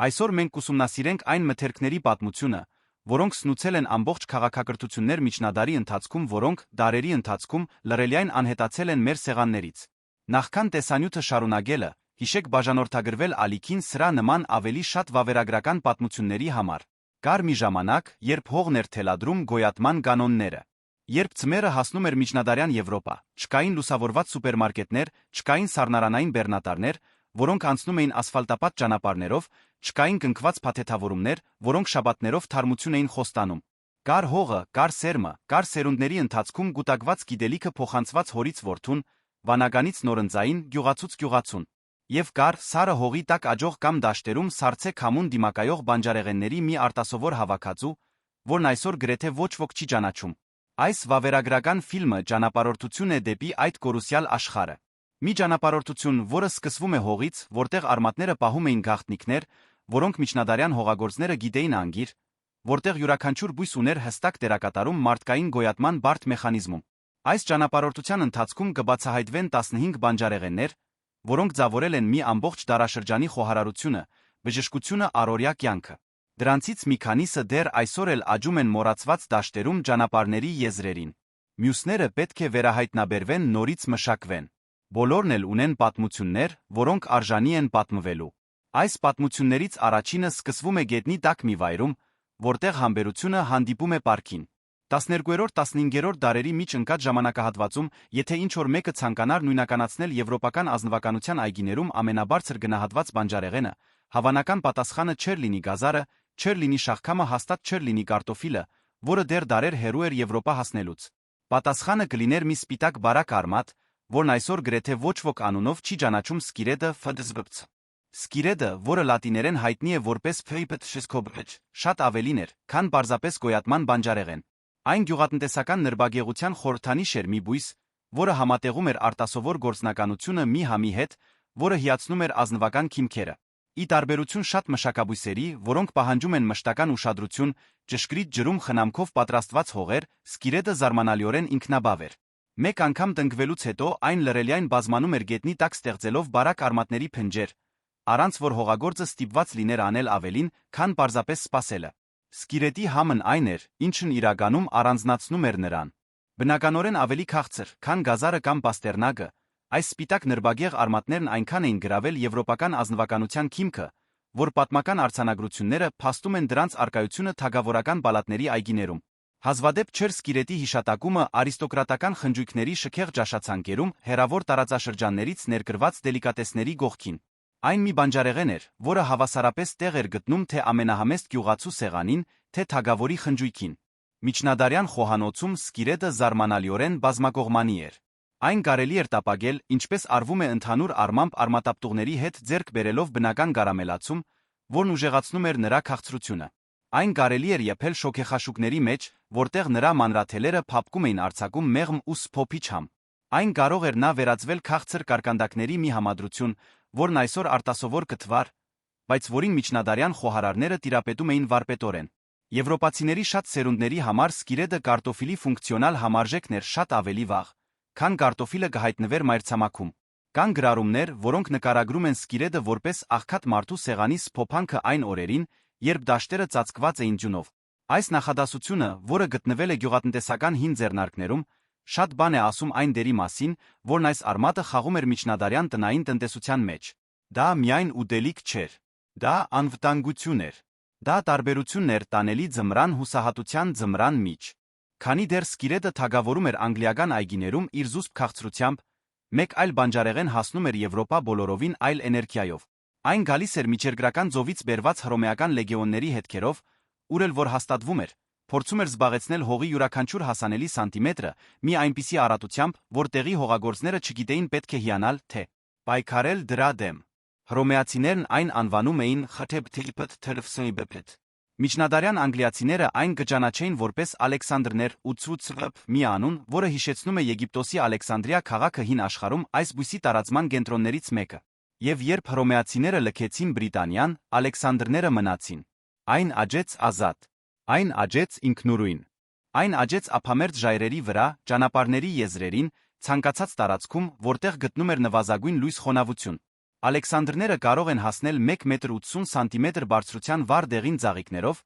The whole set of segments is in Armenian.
Այսօր մենք կուսումնասիրենք այն մթերքների պատմությունը, որոնք սնուցել են ամբողջ քաղաքակրթություններ միջնադարի ընթացքում, որոնք դարերի ընթացքում լռելիայն անհետացել են մեր սեղաններից։ Նախքան տեսանյութը շարունակելը, հիշեք բաժանորդագրվել ալիքին սրա նման ավելի շատ վավերագրական պատմությունների համար։ Կար մի ժամանակ, երբ հողն էր թելադրում գոյատման կանոնները։ Երբ ձմեռը հասնում էր միջնադարյան Եվրոպա, չկային լուսավորված սուպերմարկետներ, չկային սառնարանային բեռնատարներ, որոնք անցնում էին ասֆալտապատ ճանապարհներով, չկային կնքված փաթեթավորումներ, որոնք շաբաթներով թարմություն էին խոստանում։ Կար հողը, կար սերմը, կար սերունդների ընթացքում գուտակված գիտելիքը փոխանցված հորից որդուն, վանականից նորընծային, գյուղացուց գյուղացուն։ Եվ կար սառը հողի տակ աճող կամ դաշտերում սառցե քամուն դիմակայող բանջարեղենների մի արտասովոր հավաքածու, որն այսօր գրեթե ոչ ոք չի ճանաչում։ Այս վավերագրական ֆիլմը ճանապարհորդություն է դեպի այդ կորուսյալ աշխարհը։ Մի ճանապարհորդություն, որը սկսվում է հողից, որտեղ արմատները պահում էին գաղտնիքներ, որոնք միջնադարյան հողագործները գիտեին անգիր, որտեղ յուրաքանչյուր բույս ուներ հստակ դերակատարում մարդկային գոյատման բարդ մեխանիզմում։ Այս ճանապարհորդության ընթացքում կբացահայտվեն 15 բանջարեղեններ, որոնք ձավորել են մի ամբողջ դարաշրջանի խոհարարությունը, բժշկությունը, առօրյա կյանքը։ Դրանցից մի քանիսը դեռ այսօր էլ աճում են մոռացված դաշտերում ճանապարհների եզրերին։ Մյուսները պետք է վերահայտնաբերվեն, նորից մշակվեն։ Բոլորն էլ ունեն պատմություններ, որոնք արժանի են պատմվելու։ Այս պատմություններից առաջինը սկսվում է գետնի տակ մի վայրում, որտեղ համբերությունը հանդիպում է պարքին։ 12-15-րդ դարերի միջ ընկած ժամանակահատվածում, եթե ինչ-որ մեկը ցանկանար նույնականացնել եվրոպական ազնվականության այգիներում ամենաբարձր գնահատված բանջարեղենը, հավանական պատասխանը չէր լինի գազարը, չէր լինի շաղքամը, հաստատ չէր լինի կարտոֆիլը, որը դեռ դարեր հեռու էր Եվրոպա հասնելուց։ Պատասխանը կլիներ մի սպիտակ բարակ արմատ, որն այսօր գրեթե ոչ ոք անունով չի ճանաչում, սկիրեդը ֆդզբց։ Սկիրեդը, որը լատիներեն հայտնի է որպես փեյպետ, շատ ավելին էր, քան պարզապես գոյատման բանջարեղեն։ Այն գյուղատնտեսական նրբագեղության խորհրդանիշ էր, մի բույս, որը համատեղում էր արտասովոր գործնականությունը մի համի հետ, որը հիացնում էր ազնվական քիմքերը։ Ի տարբերություն շատ մշակաբույսերի, որոնք պահանջում են մշտական ուշադրություն, ճշգրիտ ջրում խնամքով պատրաստված հողեր, սկիրեդը զարմանալիորեն ինքնաբավ էր։ Մեկ անգամ տնկվելուց հետո այն լռելիայն բազմանում էր գետնի տակ, ստեղծելով բարակ արմատների փնջեր, առանց որ հողագործը ստիպված լիներ անել ավելին, քան պարզապես սպասելը։ Սկիրեդի համն այն էր, ինչն իրականում առանձնացնում էր նրան։ Բնականորեն ավելի քաղցր, քան գազարը կամ պաստերնակը, այս սպիտակ նրբագեղ արմատներն այնքան էին գրավել եվրոպական ազնվականության քիմքը, որ պատմական արձանագրությունները փաստում են դրանց առկայությունը թագավորական պալատների այգիներում։ Հազվադեպ չէր սկիրեդի հիշատակումը արիստոկրատական խնջույքների շքեղ ճաշացանկերում, հեռավոր տարածաշրջաններից ներկրված դելիկատեսների գողքին։ Այն մի բանջարեղեն էր, որը հավասարապես տեղ էր գտնում թե ամենահամեստ գյուղացու սեղանին, թե թագավորի խնջույքին։ Միջնադարյան խոհանոցում սկիրեդը զարմանալիորեն բազմակողմանի էր։ Այն կարելի էր տապակել, ինչպես արվում է ընդհանուր առմամբ արմատապտուղների հետ, ձեռք բերելով բնական կարամելացում, որն ուժեղացնում էր նրա քաղցրությունը։ Այն կարելի էր եփել շոգեխաշուկների մեջ, որտեղ նրա մանրաթելերը փափկում էին արձակում մեղմ ու սփոփիչ համ։ Այն կարող էր նա վերածվել քաղցր կարկանդակների մի համադրություն, որն այսօր արտասովոր կթվար, բայց որին միջնադարյան խոհարարները տիրապետում էին վարպետորեն։ Եվրոպացիների շատ սերունդների համար սկիրեդը կարտոֆիլի ֆունկցիոնալ համարժեքն էր շատ ավելի վաղ, քան կարտոֆիլը կհայտնվեր մայրցամաքում։ Կան գրառումներ, որոնք նկարագրում են սկիրեդը որպես աղքատ մարդու սեղանի սփոփանքը այն օրերին, երբ դաշտերը ծածկված էին ձյունով։ Այս նախադասությունը, որը գտնվել է գյուղատնտեսական հին ձեռնարկներում, շատ բան է ասում այն դերի մասին, որն այս արմատը խաղում էր միջնադարյան տնային տնտեսության մեջ։ Դա միայն ուտելիք չէր, դա անվտանգություն էր։ Դա տարբերությունն էր տանելի ձմռան հուսահատության ձմռան միջ։ Քանի դեռ սկիրեդը թագավորում էր անգլիական այգիներում իր զուսպ քաղցրությամբ, մեկ այլ բանջարեղեն հասնում էր Եվրոպա բոլորովին այլ էներգիայով։ Այն գալիս էր միջերգրական ծովից բերված հռոմեական լեգեոնների հետքերով, ուր էլ որ հաստատվում էր, փորձում էր զբաղեցնել հողի յուրաքանչյուր հասանելի սանտիմետրը մի այնպիսի առատությամբ, որ տեղի հողագործները չգիտեին պետք է հիանալ, թե պայքարել դրա դեմ։ Հռոմեացիներն այն անվանում էին խթեբթիլպթ։ Միջնադարյան անգլիացիները այն կճանաչեին որպես Ալեքսանդրներ ու ցուցրփ, մի անուն, որը հիշեցնում է Եգիպտոսի Ալեքսանդրիա քաղաքը հին աշխարհում այս բույսի տարածման կենտրոններից մեկը։ Եվ երբ հռոմեացիները լքեցին Բրիտանիան, Ալեքսանդրները մնացին։ Այն աճեց ազատ։ Այն աճեց ինքնուրույն։ Այն աճեց ափամերձ ժայռերի վրա, ճանապարհների եզրերին, ցանկացած տարածքում, որտեղ գտնում էր նվազագույն լույս խոնավություն։ Ալեքսանդրները կարող են հասնել 1 մետր 80 սանտիմետր բարձրության վառ դեղին ծաղիկներով,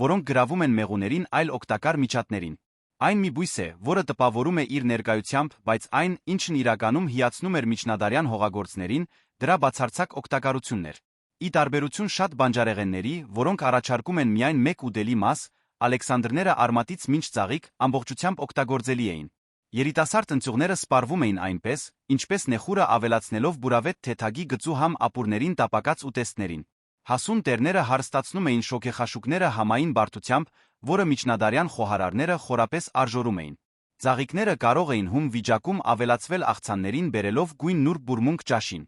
որոնք գրավում են մեղուներին այլ օգտակար միջատներին։ Այն մի բույս է, որը տպավորում է իր ներկայությամբ, բայց այն, ինչն իրականում հիացնում էր միջնադարյան հողագործներին, դրա բացարձակ օգտակարությունն էր։ Ի տարբերություն շատ բանջարեղենների, որոնք առաջարկում են միայն մեկ ուտելի մաս, Ալեքսանդրները արմատից մինչ ծաղիկ ամբողջությամբ օգտագործելի էին։ Երիտասարդ ընձյուղները սպառվում էին այնպես, ինչպես նեխուրը ավելացնելով բուրավետ թեթագի գծու համ ապուրներին տապակած ուտեստներին։ Հասուն տերները հարստացնում էին շոգեխաշուկները համային բարդությամբ, որը միջնադարյան խոհարարները խորապես արժորում էին։ Ծաղիկները կարող էին հում վիճակում ավելացվել աղցաններին բերելով գույն նուրբ բուրմունք ճաշին։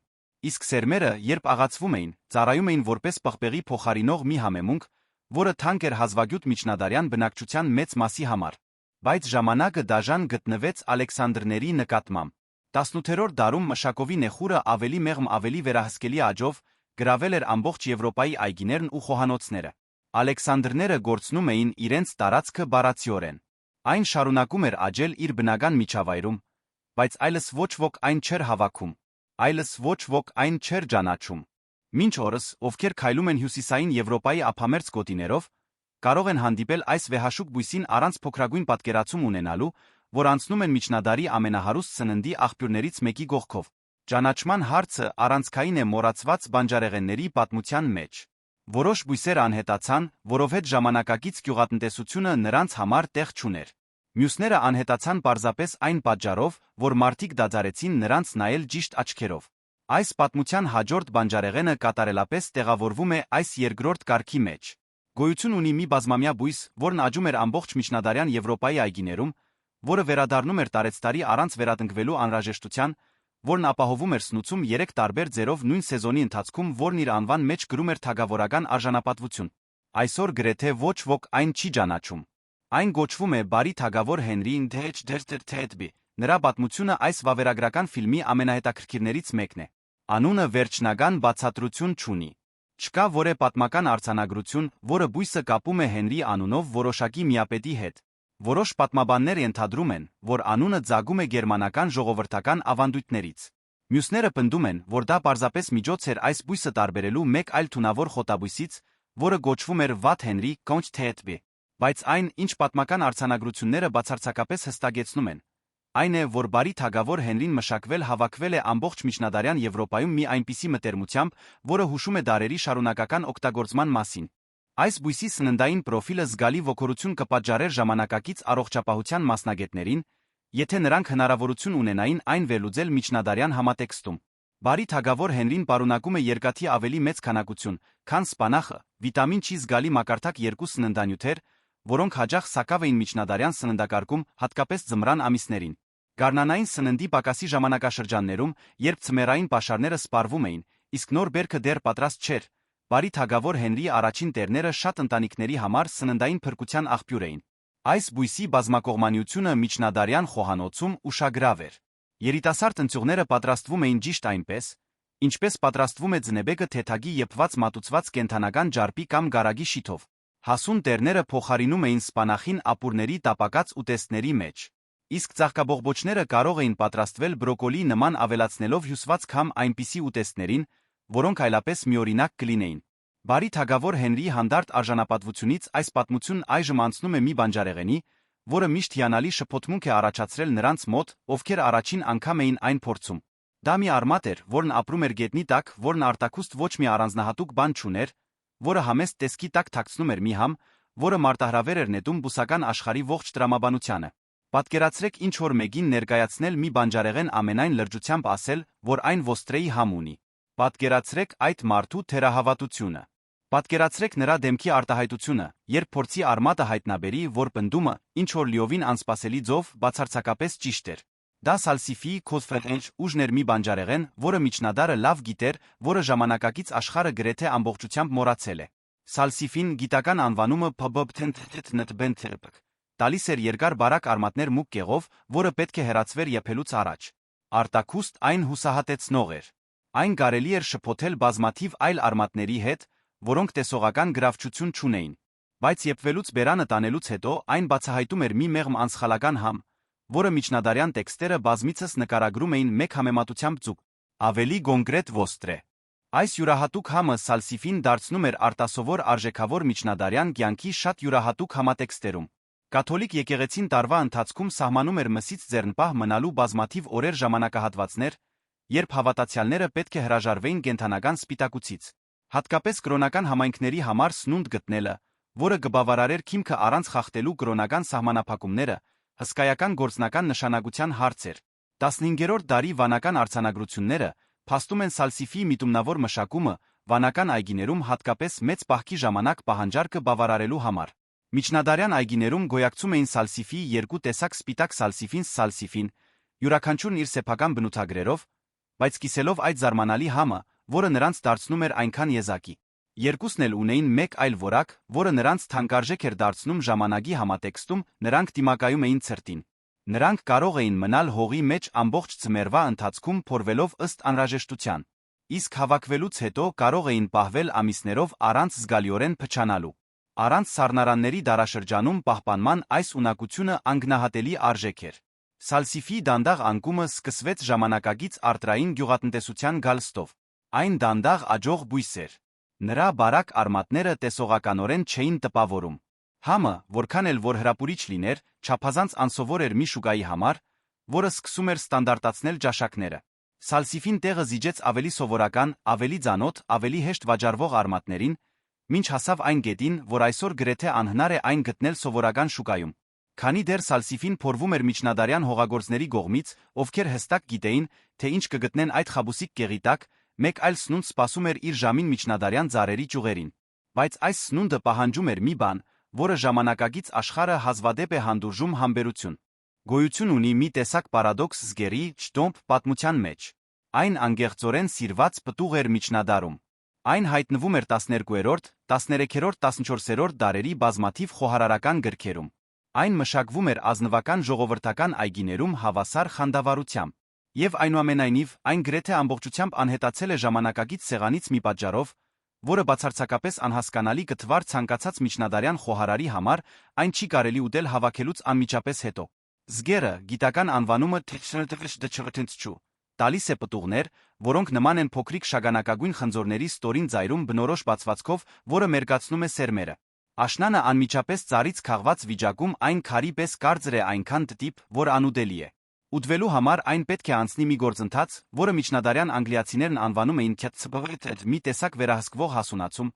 Իսկ սերմերը, երբ աղացվում էին, ծառայում էին որպես պղպեղի փոխարինող մի համեմունք, որը թանկ էր հազվագյուտ միջնադարյան բնակչության մեծ մասի համար։ Բայց ժամանակը դաժան գտնվեց Ալեքսանդրների նկատմամբ։ 18-րդ դարում մշակովի նեխուրը ավելի մեղմ ավելի վերահսկելի աճով գրավել էր ամբողջ Եվրոպայի այգիներն ու խոհանոցները։ Ալեքսանդրները գործնում էին իրենց տարածքը բառացիորեն։ Այն շարունակում էր աճել իր բնական միջավայրում, բայց այլս ոչ ոք այն չէր հավաքում, այլս ոչ ոք այն չէր ճանաչում։ Մինչ օրս, ովքեր քայլում են հյուսիսային Եվրոպայի ափամերձ գոտիներով, կարող են հանդիպել այս վեհաշուկ բույսին առանց փոքրագույն պատկերացում ունենալու, որ անցնում են միջնադարի ամենահարուստ սննդի աղբյուրներից մեկի կողքով։ Ճանաչման հարցը առանցքային է մոռացված բանջարեղենների պատմության մեջ։ Որոշ բույսեր անհետացան, որովհետև ժամանակակից գյուղատնտեսությունը նրանց համար տեղ չուներ։ Մյուսները անհետացան պարզապես այն պատճառով, որ մարդիկ դադարեցին նրանց նայել ճիշտ աչքերով։ Այս պատմության հաջորդ բանջարեղենը կատարելապես տեղավորվում է այս երկրորդ կարգի մեջ։ Գոյություն ունի մի բազմամյա բույս, որն աճում էր ամբողջ միջնադարյան Եվրոպայի այգիներում, որը վերադառնում էր տարեցտարի առանց վերատնկվելու անհրաժեշտության, որն ապահովում էր սնուցում 3 տարբեր ձերով նույն սեզոնի ընթացքում, որն իր անվան մեջ կրում էր թագավորական արժանապատվություն։ Այսօր գրեթե ոչ ոք այն չի ճանաչում։ Այն գոչվում է Բարի թագավոր Հենրի Թեթբի։ Նրա պատմությունը այս վավերագրական ֆիլմի ամենահետաքրքիրներից մեկն է։ Անունը վերջնական բացատրություն չունի։ Չկա որևէ պատմական արձանագրություն, որը բույսը կապում է Հենրի անունով որոշակի միապետի հետ։ Որոշ պատմաբաններ ենթադրում են, որ անունը ծագում է գերմանական ժողովրդական ավանդույթներից։ Մյուսները պնդում են, որ դա պարզապես միջոց էր այս բույսը տարբերելու մեկ այլ թունավոր խոտաբույսից, որը գոչվում էր Վատ Հենրի Թեթբի։ Բայց այն, ինչ պատմական արձանագրությունները բացարձակապես հստակեցնում են, այն է, որ Բարի թագավոր Հենրին մշակվել հավաքվել է ամբողջ միջնադարյան Եվրոպայում մի այնպիսի մտերմությամբ, որը հուշում է դարերի շարունակական օգտագործման մասին։ Այս բույսի սննդային պրոֆիլը զգալի ոգորություն կպատճառեր ժամանակակից առողջապահության մասնագետներին, եթե նրանք հնարավորություն ունենային այն վերլուծել միջնադարյան համատեքստում։ Բարի թագավոր Հենրին պարունակում է երկաթի ավելի մեծ քանակություն, քան սպանախը, վիտամին Չ զգալի մակարդակ 2 սննդանյութեր, որոնք հաճախ սակավ էին միջնադարյան սննդակարգում, հատկապես ձմռան ամիսներին։ Գարնանային սննդի պակասի ժամանակաշրջաններում, երբ ցմերային պաշարները սպառվում էին, իսկ նոր բերքը դեռ պատրաստ չէր, Բարի թագավոր Հենրիի առաջին տերները շատ ընտանիքների համար սննդային փրկության աղբյուր էին։ Այս բույսի բազմակողմանիությունը միջնադարյան խոհանոցում ուշագրավ էր։ Երիտասարդ ընձյուղները պատրաստվում էին ճիշտ այնպես, ինչպես պատրաստվում է ձնեբեկը թեթագի եփված մատուցված կենդանական ջարպի կամ գարագի շիթով։ Հասուն տերները փոխարինում էին սպանախին ապուրների տապակած ուտեստների մեջ։ Իսկ ծաղկաբողբոջները կարող էին պատրաստվել բրոկոլի նման ավելացնելով հյուսված կամ այնպիսի ուտեստներին, որոնք այլապես միօրինակ կլինեին։ Բարի թագավոր Հենրիի հանդարտ արժանապատվությունից այս պատմությունն այժմ անցնում է մի բանջարեղենի, որը միշտ հիանալի շփոթմունք է առաջացրել նրանց մոտ, ովքեր առաջին անգամ էին այն փորձում։ Դա մի արմատ էր, որն ապրում էր գետնի տակ, որն արտաքուստ ոչ մի առանձնահատուկ բան չուներ, որը համեստ տեսքի տակ թաքցնում էր մի համ, որը մարտահրավեր էր նետում բուսական աշխարհի ողջ տրամաբանությանը։ Պատկերացրեք ինչ որ մեկին ներկայացնել մի բանջարեղեն ամենայն լրջությամբ ասել, որ այն ոստրեի համ ունի։ Պատկերացրեք այդ մարդու թերահավատությունը։ Պատկերացրեք նրա դեմքի արտահայտությունը, երբ փորձի արմատը հայտնաբերի, որ պնդումը, ինչ որ լիովին անսպասելի ձով, բացարձակապես ճիշտ էր։ Դա Սալսիֆիի Քոզֆրենչ ուժն էր մի բանջարեղեն, որը միջնադարը լավ գիտեր, որը ժամանակակից աշխարհը գրեթե ամբողջությամբ մոռացել է։ Սալսիֆին գիտական անվանումը PBT տալիս էր երկար բարակ արմատներ մուգ կեղով, որը պետք է հեռացվեր եփելուց առաջ։ Արտաքուստ այն հուսահատեցնող էր։ Այն կարելի էր շփոթել բազմաթիվ այլ արմատների հետ, որոնք տեսողական գրավչություն չունեին։ Բայց եփվելուց բերանը տանելուց հետո այն բացահայտում էր մի մեղմ անսխալական համ, որը միջնադարյան տեքստերը բազմիցս նկարագրում էին մեկ համեմատությամբ ձուկ։ Ավելի կոնկրետ ոստրե։ Այս յուրահատուկ համը սալսիֆին դարձնում էր արտասովոր արժեքավոր միջնադարյան կյանքի շատ յուրահատուկ համատեքստերում։ Կաթոլիկ եկեղեցին տարվա ընթացքում սահմանում էր մսից ձեռնպահ մնալու բազմաթիվ օրեր ժամանակահատվածներ, երբ հավատացյալները պետք է հրաժարվեին կենդանական սպիտակուցից։ Հատկապես կրոնական համայնքների համար սնունդ գտնելը, որը կբավարարեր քիմքը առանց խախտելու կրոնական սահմանափակումները, հսկայական գործնական նշանակության հարց էր։ 15-րդ դարի վանական արձանագրությունները փաստում են սալսիֆիի միտումնավոր մշակումը վանական այգիներում հատկապես մեծ պահքի ժամանակ պահանջարկը բավարարելու համար։ Միջնադարյան այգիներում գոյակցում էին սալսիֆիի երկու տեսակ սպիտակ սալսիֆին, յուրաքանչյուրն իր սեփական բնութագրերով, բայց կիսելով այդ զարմանալի համը, որը նրանց դարձնում էր այնքան եզակի։ Երկուսն էլ ունեին մեկ այլ որակ, որը նրանց թանկարժեք էր դարձնում ժամանակի համատեքստում, նրանք դիմակայում էին ցրտին։ Նրանք կարող էին մնալ հողի մեջ ամբողջ ձմեռվա ընթացքում փորվելով ըստ անհրաժեշտության, իսկ հավաքվելուց հետո կարող էին պահվել ամիսներով առանց զգալիորեն փչանալու։ Առանց սառնարանների դարաշրջանում պահպանման այս ունակությունը անգնահատելի արժեք էր։ Սալսիֆիի դանդաղ անկումը սկսվեց ժամանակակից արտրային գյուղատնտեսության գալստով։ Այն դանդաղ աճող բույս էր։ Նրա բարակ արմատները տեսողականորեն չէին տպավորում։ Համը, որքան էլ որ հրապուրիչ լիներ, չափազանց անսովոր էր մի շուկայի համար, որը սկսում էր ստանդարտացնել ճաշակները։ Սալսիֆին տեղը զիջեց ավելի սովորական, ավելի ծանոթ, ավելի հեշտ վաճառվող արմատներին, մինչ հասավ այն կետին, որ այսօր գրեթե անհնար է այն գտնել սովորական շուկայում։ Քանի դեռ սալսիֆին փորվում էր միջնադարյան հողագործների կողմից, ովքեր հստակ գիտեին, թե ինչ կգտնեն այդ խաբուսիկ կեղի տակ, մեկ այլ սնունդ սպասում էր իր ժամին միջնադարյան ծառերի ճյուղերին։ Բայց այս սնունդը պահանջում էր մի բան, որը ժամանակակից աշխարհը հազվադեպ է հանդուրժում համբերություն։ Գոյություն ունի մի տեսակ պարադոքս զգերի, ճտոմփ պատմության մեջ։ Այն անգեղծորեն սիրված պտուղ էր միջնադարում։ Այն հայտնվում էր 12-րդ, 13-րդ, 14-րդ դարերի բազմաթիվ խոհարարական գրքերում։ Այն մշակվում էր ազնվական ժողովրդական այգիներում հավասար խանդավառությամբ։ Եվ այնուամենայնիվ, այն գրեթե ամբողջությամբ անհետացել է ժամանակակից սեղանից մի պատճառով, որը բացարձակապես անհասկանալի կթվար ցանկացած միջնադարյան խոհարարի համար, այն չի կարելի ուտել հավաքելուց անմիջապես հետո։ Զգերը, գիտական անվանումը տալիս է պտուղներ, որոնք նման են փոքրիկ շագանակագույն խնձորների ստորին ծայրում բնորոշ բացվածքով, որը մերկացնում է սերմերը։ Աշնանը անմիջապես ծառից քաղված վիճակում այն քարի պես կարծր է այնքան տտիպ, որ անուտելի է։ Ուտվելու համար այն պետք է անցնի մի գործընթաց, որը միջնադարյան անգլիացիներն անվանում էին քյաթսբղթ, մի տեսակ վերահսկվող հասունացում,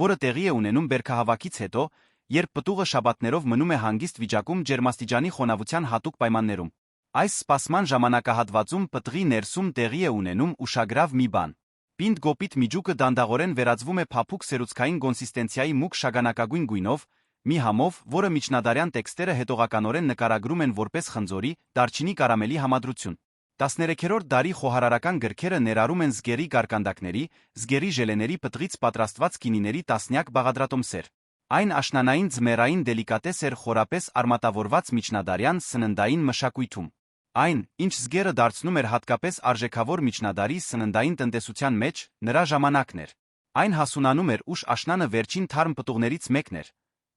որը տեղի է ունենում բերքահավաքից հետո, երբ պտուղը շաբաթներով մնում է հանգիստ վիճակում ջերմաստիճանի խոնավության հատուկ պայմաններում։ Այս սպասման ժամանակահատվածում պտղի ներսում տեղի է ունենում ուշագրավ մի բան։ Պինդ գոպիտ միջուկը դանդաղորեն վերածվում է փափուկ սերուցքային կոնսիստենցիայի մուգ շագանակագույն գույնով, մի համով, որը միջնադարյան տեքստերը հետողականորեն նկարագրում են որպես խնձորի, դարչինի կարամելի համադրություն։ 13-րդ դարի խոհարարական գրքերը ներառում են զգերի կարկանդակների, զգերի ժելեների պտղից պատրաստված գինիների տասնյակ բաղադրատոմսեր։ Այն աշնանային ձմեռային դելիկատես էր խորապես արմատավորված միջնադարյան սննդային մշակույթում։ Այն, ինչ զգերը դարձնում էր հատկապես արժեքավոր միջնադարի սննդային տնտեսության մեջ, նրա ժամանակն էր։ Այն հասունանում էր ուշ աշնանը վերջին թարմ պտուղներից մեկն էր,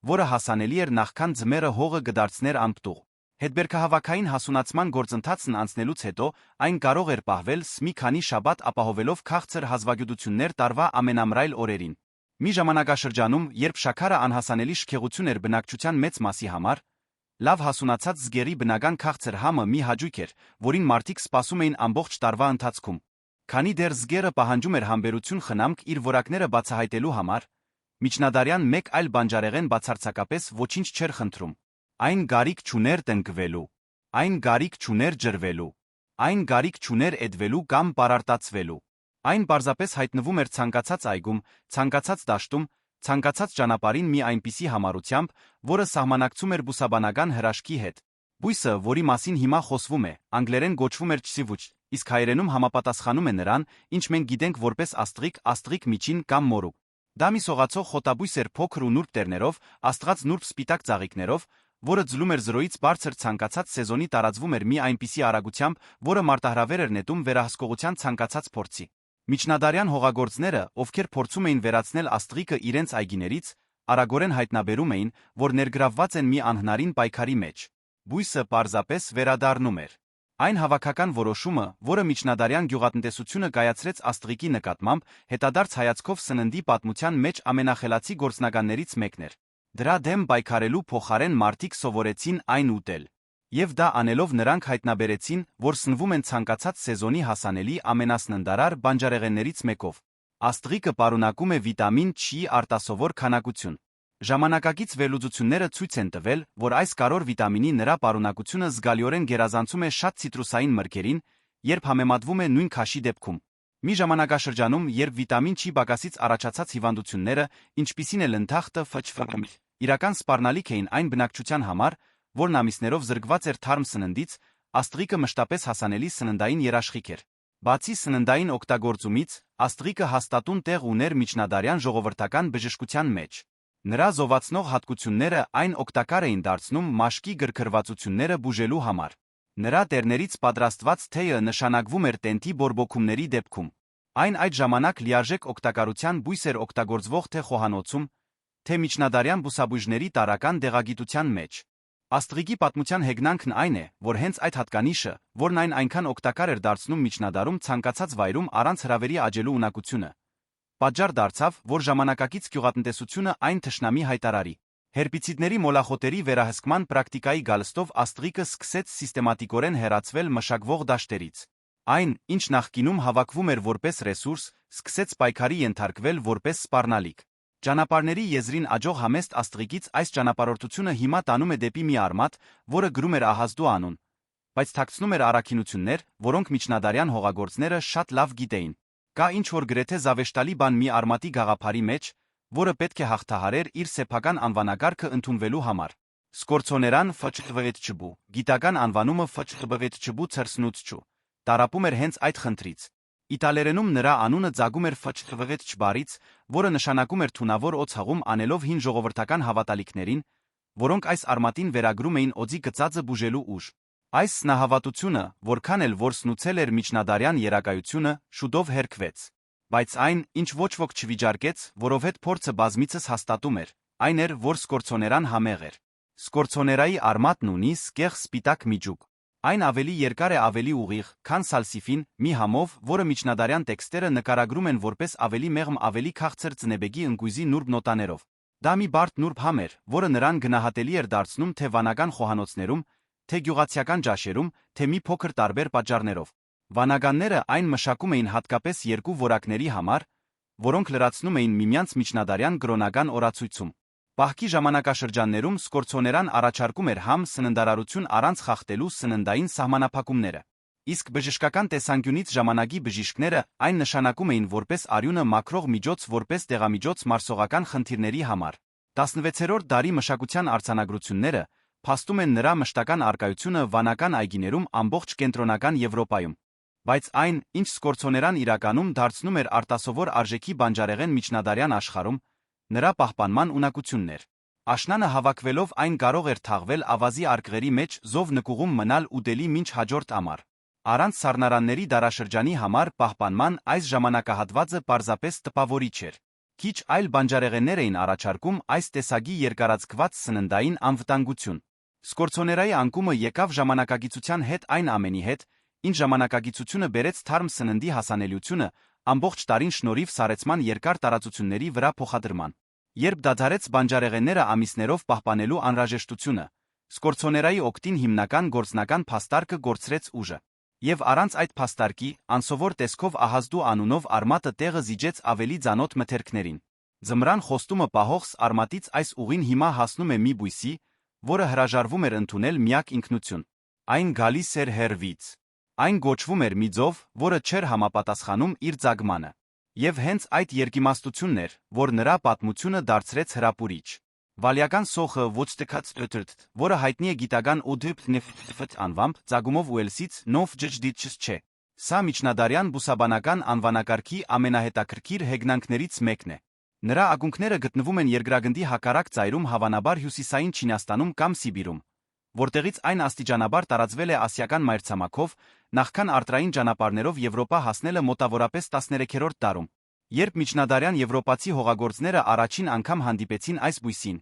որը հասանելի էր նախքան ձմեռը հողը կդարձներ անպտուղ։ Հետբերքահավաքային հասունացման գործընթացն անցնելուց հետո այն կարող էր պահվել մի քանի շաբաթ ապահովելով քաղցր հազվագյուտություններ տարվա ամենամռայլ օրերին։ Մի ժամանակաշրջանում, երբ շաքարը անհասանելի շքեղություն էր բնակչության մեծ մասի համար, լավ հասունացած զգերի բնական քաղցր համը մի հաճույք էր, որին մարդիկ սպասում էին ամբողջ տարվա ընթացքում։ Քանի դեռ զգերը պահանջում էր համբերություն խնամք իր որակները բացահայտելու համար, միջնադարյան մեկ այլ բանջարեղեն բացարձակապես ոչինչ չէր խնդրում։ Այն գարիք չուներ տնկվելու, այն գարիք չուներ ջրվելու, այն գարիք չուներ էդվելու կամ պարարտացվելու։ Այն պարզապես հայտնվում էր ցանկացած այգում, ցանկացած դաշտում, ցանկացած ճանապարհին մի այնպիսի համառությամբ, որը սահմանակցում էր բուսաբանական հրաշքի հետ։ Բույսը, որի մասին հիմա խոսվում է, անգլերեն գոչվում էր չսիվուչ, իսկ հայերենում համապատասխանում է նրան, ինչ մենք գիտենք որպես աստղիկ միջին կամ մորուք։ Դա մի սողացող խոտաբույս էր փոքր ու նուրբ տերներով, աստղած նուրբ սպիտակ ծաղիկներով, որը ձլում էր զրոյից բարձր ցանկացած սեզոնի տարածվում էր մի այնպիսի արագությամբ, որը մարտահրավեր էր նետում վերահսկողության ցանկացած փորձի։ Միջնադարյան հողագործները, ովքեր փորձում էին վերացնել աստղիկը իրենց այգիներից, արագորեն հայտնաբերում էին, որ ներգրավված են մի անհնարին պայքարի մեջ։ Բույսը պարզապես վերադառնում էր։ Այն հավաքական որոշումը, որը միջնադարյան գյուղատնտեսությունը կայացրեց աստղիկի նկատմամբ, հետադարձ հայացքով սննդի պատմության մեջ ամենախելացի գործնականներից մեկն էր։ Դրա դեմ պայքարելու փոխարեն մարդիկ սովորեցին այն ուտել։ Եվ դա անելով նրանք հայտնաբերեցին, որ սնվում են ցանկացած սեզոնի հասանելի ամենասննդարար բանջարեղեններից մեկով։ Աստղիկը պարունակում է վիտամին Չ-ի արտասովոր քանակություն։ Ժամանակակից վերլուծությունները ցույց են տվել, որ այս կարևոր վիտամինի նրա պարունակությունը զգալիորեն գերազանցում է շատ ցիտրուսային մրգերին, երբ համեմատվում է նույն քաշի դեպքում։ Մի ժամանակաշրջանում, երբ վիտամին Չ պակասից առաջացած հիվանդությունները, ինչպիսին է լնթախտը, ՖՉՖ, իրական սպառնալիք էին այն բնակչության համար, որն ամիսներով զրկված էր թարմ սննդից, աստղիկը մշտապես հասանելի սննդային երաշխիք էր։ Բացի սննդային օգտագործումից, աստղիկը հաստատուն տեղ ուներ միջնադարյան ժողովրդական բժշկության մեջ։ Նրա զովացնող հատկությունները այն օգտակար էին դարձնում մաշկի գրգռվածությունները բուժելու համար։ Նրա տերներից պատրաստված թեյը նշանակվում էր տենթի բորբոքումների դեպքում։ Այն այդ ժամանակ լիարժեք օգտակարության բույս էր օգտագործվող թե խոհանոցում, թե միջնադարյան բուսաբույժների տարրական դեղագիտության մեջ։ Աստղիկի պատմության հեգնանքն այն է, որ հենց այդ հատկանիշը, որն այն այնքան օգտակար էր դարձնում միջնադարում ցանկացած վայրում առանց հրավերի աճելու ունակությունը, պատճառ դարձավ, որ ժամանակակից գյուղատնտեսությունը այն թշնամի հայտարարի։ Հերբիցիդների մոլախոտերի վերահսկման պրակտիկայի գալստով աստղիկը սկսեց սիստեմատիկորեն հեռացվել մշակվող դաշտերից։ Այն, ինչ նախկինում հավաքվում էր որպես ռեսուրս, սկսեց պայքարի ենթարկվել որպես սպառնալիք։ Ճանապարհների եզրին աճող համեստ աստղիկից այս ճանապարհորդությունը հիմա տանում է դեպի մի արմատ, որը գրում էր Ահազդու անուն, բայց թաքցնում էր առաքինություններ, որոնք միջնադարյան հողագործները շատ լավ գիտեին։ Կա ինչ-որ գրեթե զավեշտալի բան մի արմատի գաղափարի մեջ, որը պետք է հաղթահարեր իր սեփական անվանակարգը ընդունվելու համար։ Սկորցոներան ՖՉԽ, գիտական անվանումը ՖՉԽ ցրսնուցչու, տարապում էր հենց այդ խնդրից։ Իտալերենում նրա անունը ծագում էր ՖՉԽ բառից, որը նշանակում էր թունավոր օձ հղում անելով հին ժողովրդական հավատալիքներին, որոնք այս արմատին վերագրում էին օձի գծածը բուժելու ուժ։ Այս սնահավատությունը, որքան էլ որ սնուցել էր միջնադարյան երակայությունը, շուտով հերքվեց։ Բայց այն, ինչ ոչ ոք չվիճարկեց, որովհետև փորձը բազմիցս հաստատում էր, այն էր, որ սկորցոներան համեղ էր։ Սկորցոներայի արմատն ունի սկեղ սպիտակ միջուկ։ Այն ավելի երկար է, ավելի ուղիղ, քան սալսիֆին, մի համով, որը միջնադարյան տեքստերը նկարագրում են որպես ավելի մեղմ, ավելի քաղցր ծնեբեգի ընկույզի նուրբ նոտաներով։ Դա մի բարդ նուրբ համ էր, որը նրան գնահատելի էր դարձնում թե վանական խոհանոցներում, թե գյուղացիական ջաշերում, թե մի փոքր տարբեր պատճառներով։ Վանականները այն մշակում էին հատկապես երկու որակների համար, որոնք լրացնում էին միմյանց միջնադարյան կրոնական օրացույցում։ Պահքի ժամանակաշրջաններում սկորցոներան առաջարկում էր համ սննդարարություն առանց խախտելու սննդային սահմանափակումները։ Իսկ բժշկական տեսանկյունից ժամանակի բժիշկները այն նշանակում էին որպես արյունը մաքրող միջոց, որպես դեղամիջոց մարսողական խնդիրների համար։ 16-րդ դարի մշակության արձանագրությունները փաստում են նրա մշտական առկայությունը վանական այգիներում ամբողջ կենտրոնական Եվրոպայում։ Բայց այն, ինչ սկորցոներան իրականում դարձնում էր արտասովոր արժեքի բանջարեղեն միջնադարյան աշխարհում, նրա պահպանման ունակությունն էր։ Աշնանը հավաքվելով այն կարող էր թաղվել ավազի արկղերի մեջ զով նկուղում մնալ ուտելի մինչ հաջորդ ամառ։ Առանց սառնարանների դարաշրջանի համար պահպանման այս ժամանակահատվածը պարզապես տպավորիչ էր։ Քիչ այլ բանջարեղեններ էին առաջարկում այս տեսակի երկարաձգված սննդային անվտանգություն։ Սկորցոներայի անկումը եկավ ժամանակագիտության հետ այն ամենի հետ, ինչ ժամանակագիտությունը բերեց թարմ սննդի հասանելիությունը ամբողջ տարին շնորհիվ սառեցման երկար տարածությունների վրա փոխադրման։ Երբ դադարեց բանջարեղենները ամիսներով պահպանելու անհրաժեշտությունը, սկորցոներայի օգտին հիմնական գործնական փաստարկը կորցրեց ուժը։ Եվ առանց այդ փաստարկի, անսովոր տեսքով Ահազդու անունով արմատը տեղը զիջեց ավելի ծանոթ մթերքներին։ Ձմռան խոստումը պահող արմատից այս ուղին հիմա հասնում է մի բույսի, որը հրաժարվում էր ընդունել միակ ինքնություն։ Այն գալիս էր հեռվից։ Այն գոչվում էր մի ձով, որը չէր համապատասխանում իր ծագմանը։ Եվ հենց այդ երկիմաստությունն էր, որ նրա պատմությունը դարձրեց հրապուրիչ։ Վալիական սոխը ոչտքած ըտրտ, որը հայտնի է գիտական օդիպնեֆտ անվամբ, ծագումով Ուելսից, նով ջջդիչս չէ։ Սա միջնադարյան բուսաբանական անվանակարգի ամենահետաքրքիր հեգնանքներից մեկն է։ Նրա ակունքները գտնվում են երկրագնդի հակառակ ծայրում, հավանաբար հյուսիսային Չինաստանում կամ Սիբիրում, որտեղից այն աստիճանաբար տարածվել է ասիական մայրցամաքով, նախքան արտրային ճանապարհներով Եվրոպա հասնելը մոտավորապես 13-րդ դարում։ Երբ միջնադարյան եվրոպացի հողագործները առաջին անգամ հանդիպեցին այս բույսին,